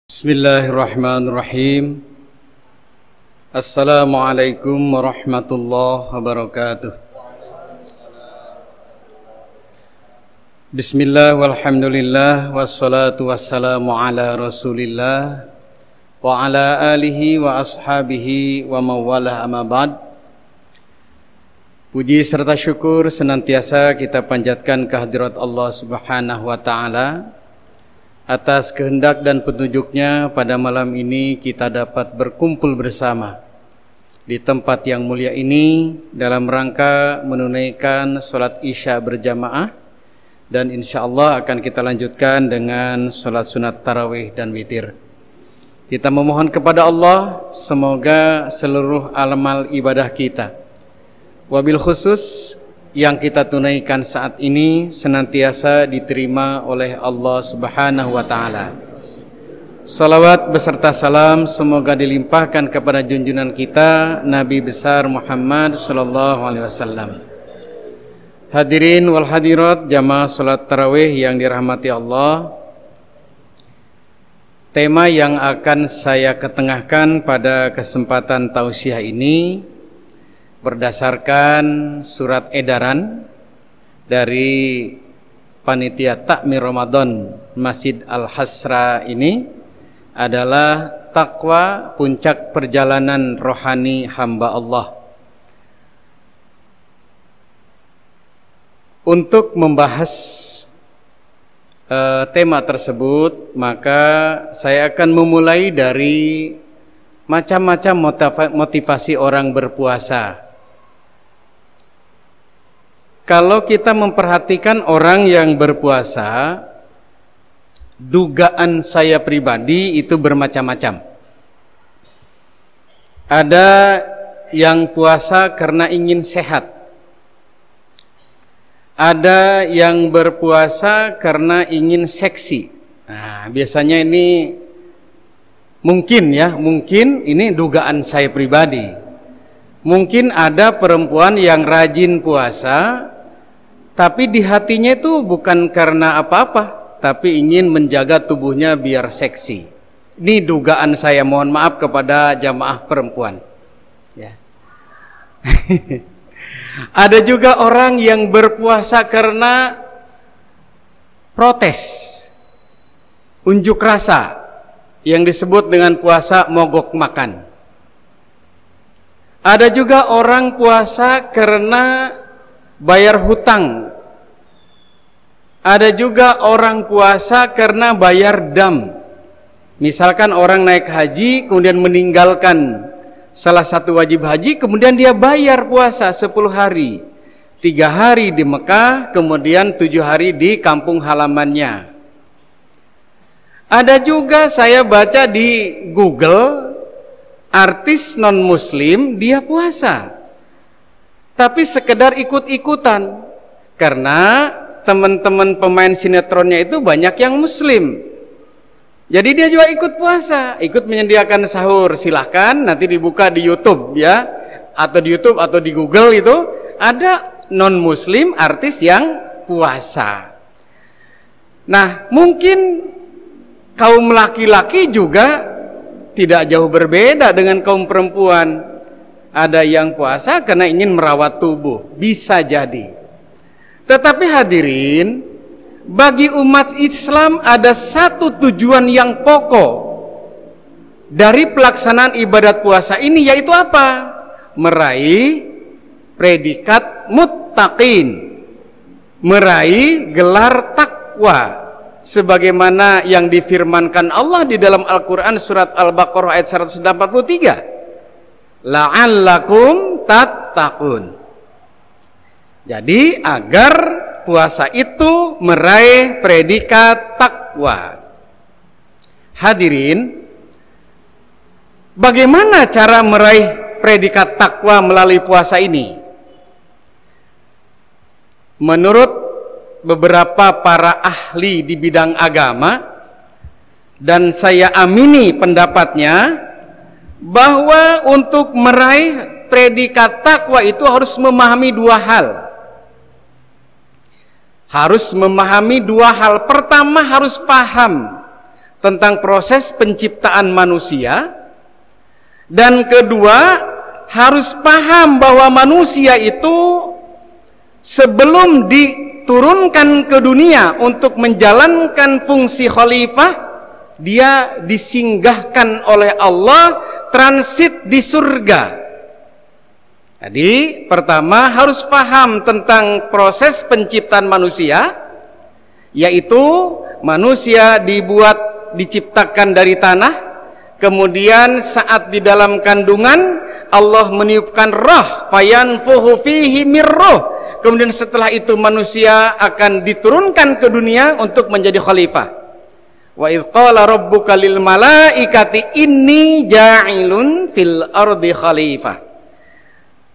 Bismillahirrahmanirrahim. Assalamualaikum warahmatullahi wabarakatuh. Bismillah walhamdulillah wassalatu wassalamu ala rasulillah wa ala alihi wa ashabihi wa mawalah amma ba'd. Puji serta syukur senantiasa kita panjatkan kehadirat Allah Subhanahu wa ta'ala atas kehendak dan petunjuknya. Pada malam ini kita dapat berkumpul bersama di tempat yang mulia ini dalam rangka menunaikan sholat isya berjamaah, dan insya Allah akan kita lanjutkan dengan sholat sunat tarawih dan witir. Kita memohon kepada Allah semoga seluruh amal ibadah kita, wabil khusus yang kita tunaikan saat ini, senantiasa diterima oleh Allah Subhanahu wa ta'ala. Salawat beserta salam semoga dilimpahkan kepada junjungan kita Nabi besar Muhammad sallallahu alaihi wasallam. Hadirin wal hadirat jamaah salat tarawih yang dirahmati Allah, tema yang akan saya ketengahkan pada kesempatan tausiah ini berdasarkan surat edaran dari panitia takmir Ramadan Masjid Al-Hasra ini adalah takwa puncak perjalanan rohani hamba Allah. Untuk membahas tema tersebut, maka saya akan memulai dari macam-macam motivasi orang berpuasa. Kalau kita memperhatikan orang yang berpuasa, dugaan saya pribadi itu bermacam-macam. Ada yang puasa karena ingin sehat. Ada yang berpuasa karena ingin seksi. Nah, biasanya ini mungkin ini dugaan saya pribadi. Mungkin ada perempuan yang rajin puasa, tapi di hatinya itu bukan karena apa-apa, tapi ingin menjaga tubuhnya biar seksi. Ini dugaan saya, mohon maaf kepada jamaah perempuan. Ya. Ada juga orang yang berpuasa karena protes, unjuk rasa, yang disebut dengan puasa mogok makan. Ada juga orang puasa karena bayar hutang. Ada juga orang puasa karena bayar dam. Misalkan orang naik haji kemudian meninggalkan salah satu wajib haji, kemudian dia bayar puasa 10 hari, 3 hari di Mekah, kemudian 7 hari di kampung halamannya. Ada juga saya baca di Google, artis non muslim dia puasa tapi sekedar ikut-ikutan, karena teman-teman pemain sinetronnya itu banyak yang muslim. Jadi dia juga ikut puasa, ikut menyediakan sahur. Silahkan nanti dibuka di YouTube ya, atau di YouTube atau di Google itu ada non muslim artis yang puasa. Nah, mungkin kaum laki-laki juga tidak jauh berbeda dengan kaum perempuan. Ada yang puasa karena ingin merawat tubuh, bisa jadi. Tetapi hadirin, bagi umat Islam ada satu tujuan yang pokok dari pelaksanaan ibadat puasa ini, yaitu apa? Meraih predikat muttaqin, meraih gelar takwa, sebagaimana yang difirmankan Allah di dalam Al-Quran surat Al-Baqarah ayat 183, la'allakum tattaqun. Jadi agar puasa itu meraih predikat takwa. Hadirin, bagaimana cara meraih predikat takwa melalui puasa ini? Menurut beberapa para ahli di bidang agama, dan saya amini pendapatnya, bahwa untuk meraih predikat takwa itu harus memahami dua hal. Harus memahami dua hal. Pertama, harus paham tentang proses penciptaan manusia, dan kedua harus paham bahwa manusia itu sebelum diturunkan ke dunia untuk menjalankan fungsi khalifah, dia disinggahkan oleh Allah transit di surga. Jadi pertama harus paham tentang proses penciptaan manusia, yaitu manusia diciptakan dari tanah, kemudian saat di dalam kandungan Allah meniupkan roh, fayanfuhu fihi mirruh. Kemudian setelah itu manusia akan diturunkan ke dunia untuk menjadi khalifah. Wa idz qala rabbuka lil malaikati inni ja'ilun fil ardi khalifah.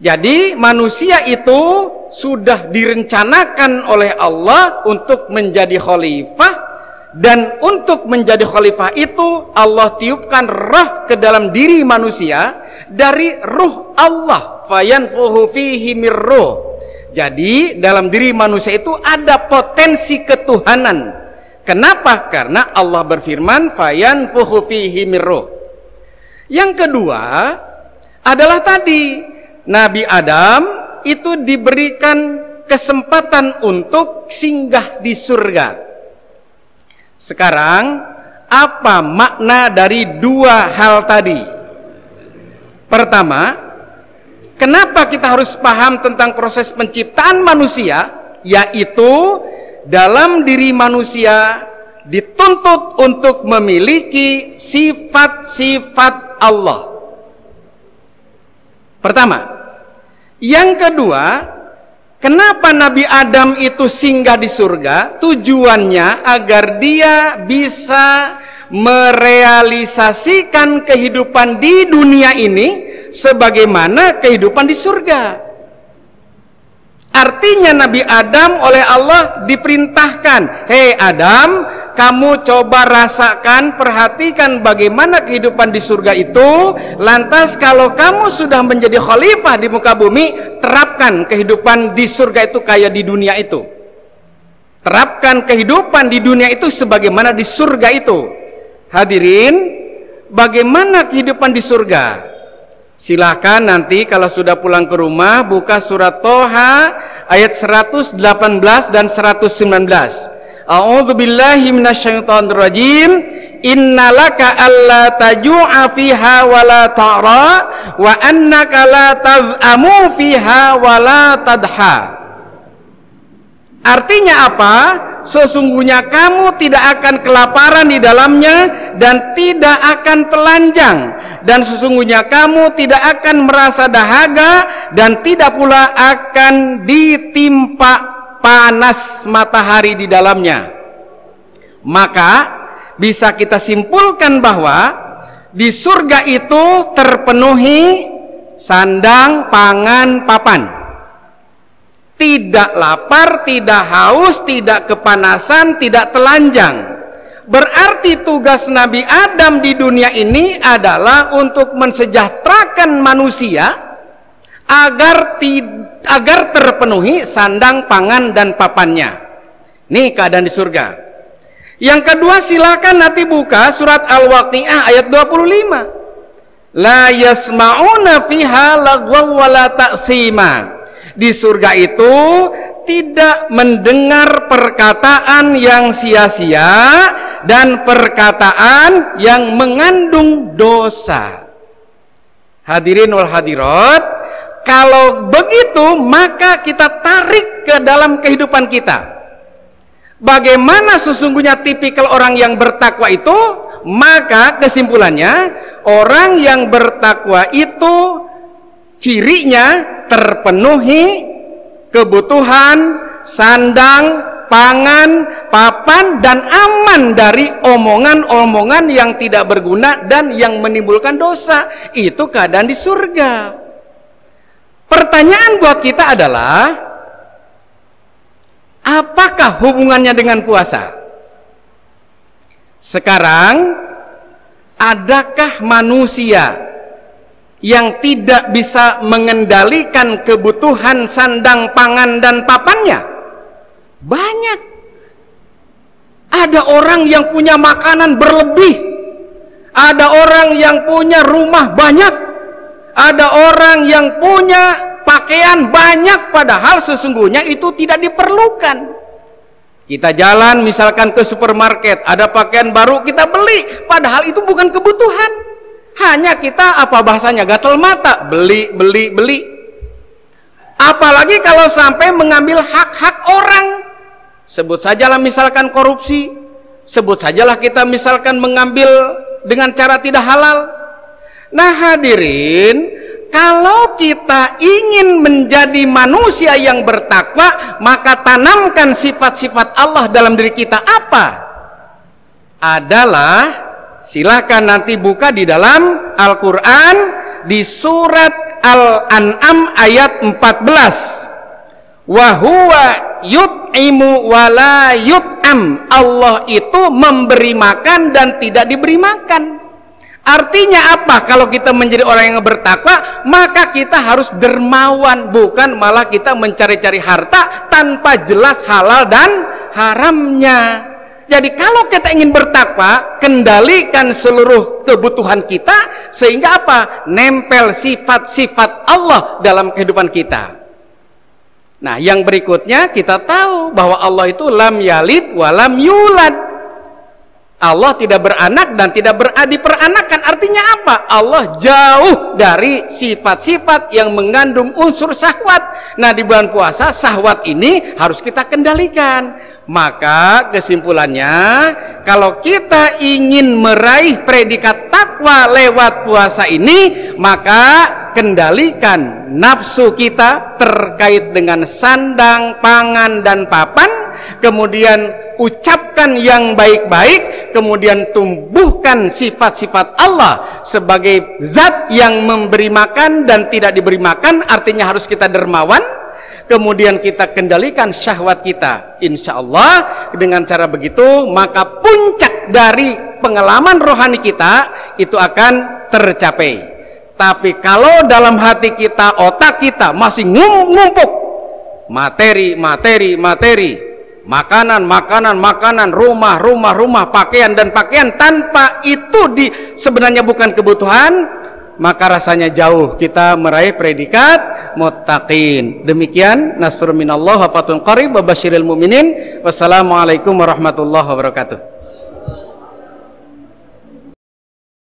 Jadi manusia itu sudah direncanakan oleh Allah untuk menjadi khalifah, dan untuk menjadi khalifah itu Allah tiupkan roh ke dalam diri manusia dari ruh Allah, fayanfuhu fihi mirruh. Jadi dalam diri manusia itu ada potensi ketuhanan. Kenapa? Karena Allah berfirman fayanfuhu fihi mirruh. Yang kedua adalah tadi Nabi Adam itu diberikan kesempatan untuk singgah di surga. Sekarang apa makna dari dua hal tadi? Pertama, kenapa kita harus paham tentang proses penciptaan manusia? Yaitu dalam diri manusia dituntut untuk memiliki sifat-sifat Allah. Pertama. Yang kedua, kenapa Nabi Adam itu singgah di surga? Tujuannya agar dia bisa merealisasikan kehidupan di dunia ini sebagaimana kehidupan di surga. Artinya Nabi Adam oleh Allah diperintahkan, hei Adam, kamu coba rasakan, perhatikan bagaimana kehidupan di surga itu. Lantas kalau kamu sudah menjadi khalifah di muka bumi, terapkan kehidupan di surga itu kayak di dunia itu. Terapkan kehidupan di dunia itu sebagaimana di surga itu. Hadirin, bagaimana kehidupan di surga? Silakan nanti kalau sudah pulang ke rumah buka surat Toha ayat 118 dan 119. A'udzubillahi minasyaitonir rajim. Innalaka alla taju'a fiha wa la ta'ra wa annaka la taz'amu fiha wa la tadha. Artinya apa? Sesungguhnya kamu tidak akan kelaparan di dalamnya dan tidak akan telanjang, dan sesungguhnya kamu tidak akan merasa dahaga dan tidak pula akan ditimpa panas matahari di dalamnya. Maka bisa kita simpulkan bahwa di surga itu terpenuhi sandang, pangan, papan. Tidak lapar, tidak haus, tidak kepanasan, tidak telanjang. Berarti tugas Nabi Adam di dunia ini adalah untuk mensejahterakan manusia agar terpenuhi sandang, pangan, dan papannya. Ini keadaan di surga. Yang kedua, silakan nanti buka surat Al-Waqi'ah ayat 25. La yasma'una fiha lagwa wa la ta'sima. Di surga itu tidak mendengar perkataan yang sia-sia dan perkataan yang mengandung dosa. Hadirin wal hadirat, kalau begitu maka kita tarik ke dalam kehidupan kita. Bagaimana sesungguhnya tipikal orang yang bertakwa itu? Maka kesimpulannya, orang yang bertakwa itu cirinya terpenuhi kebutuhan sandang, pangan, papan, dan aman dari omongan-omongan yang tidak berguna dan yang menimbulkan dosa. Itu keadaan di surga. Pertanyaan buat kita adalah, apakah hubungannya dengan puasa? Sekarang, adakah manusia yang tidak bisa mengendalikan kebutuhan sandang, pangan, dan papannya? Banyak. Ada orang yang punya makanan berlebih, ada orang yang punya rumah banyak, ada orang yang punya pakaian banyak, padahal sesungguhnya itu tidak diperlukan. Kita jalan misalkan ke supermarket, ada pakaian baru kita beli, padahal itu bukan kebutuhan. Hanya kita apa bahasanya, gatel mata, beli. Apalagi kalau sampai mengambil hak-hak orang. Sebut sajalah misalkan korupsi, sebut sajalah kita misalkan mengambil dengan cara tidak halal. Nah hadirin, kalau kita ingin menjadi manusia yang bertakwa, maka tanamkan sifat-sifat Allah dalam diri kita. Apa? Adalah, silakan nanti buka di dalam Al-Quran di surat Al-An'am ayat 14. Wa huwa yut'imu wa la yut'am. Allah itu memberi makan dan tidak diberi makan. Artinya apa? Kalau kita menjadi orang yang bertakwa, maka kita harus dermawan, bukan malah kita mencari-cari harta tanpa jelas halal dan haramnya. Jadi kalau kita ingin bertakwa, kendalikan seluruh kebutuhan kita, sehingga apa? Nempel sifat-sifat Allah dalam kehidupan kita. Nah, yang berikutnya kita tahu bahwa Allah itu lam yalid wa lam yulad. Allah tidak beranak dan tidak diperanakan. Artinya apa? Allah jauh dari sifat-sifat yang mengandung unsur syahwat. Nah, di bulan puasa syahwat ini harus kita kendalikan. Maka kesimpulannya, kalau kita ingin meraih predikat takwa lewat puasa ini, maka kendalikan nafsu kita terkait dengan sandang, pangan, dan papan. Kemudian ucapkan yang baik-baik, kemudian tumbuhkan sifat-sifat Allah sebagai zat yang memberi makan dan tidak diberi makan. Artinya harus kita dermawan. Kemudian kita kendalikan syahwat kita. Insya Allah dengan cara begitu, maka puncak dari pengalaman rohani kita itu akan tercapai. Tapi kalau dalam hati kita, otak kita masih ngumpuk materi, makanan, rumah, pakaian dan pakaian, tanpa itu sebenarnya bukan kebutuhan, maka rasanya jauh kita meraih predikat muttaqin. Demikian, nasrun minallah wa fathun qarib wa basyiril mu'minin. Wassalamualaikum warahmatullahi wabarakatuh.